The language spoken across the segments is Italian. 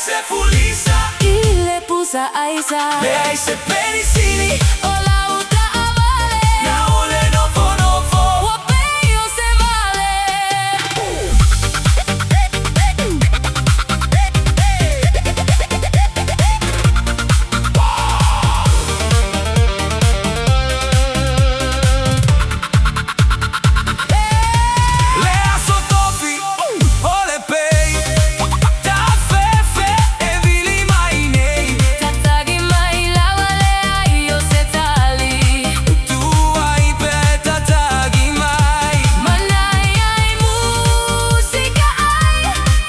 se fulisa y le pusa Aiza. Le ai se penicini O la otra avale. Na ole novo Guapeño se vale. Le aso tofi ole pei Ta fefe e vili mai nei Tatagi mai la vale ai yo se tali. Tu ai peta tagi mai Manai ai musica ai.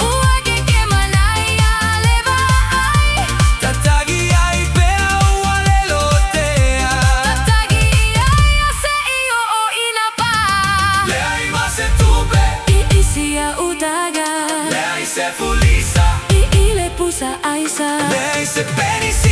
Uake ke manai aleva ai. Tatagi ai pea uale lotea Tatagi ai ase io o inapa. Le ai ma se tube I isia utaga. Le ai se fulisa Y le pusa Aiza. Le ai se penicini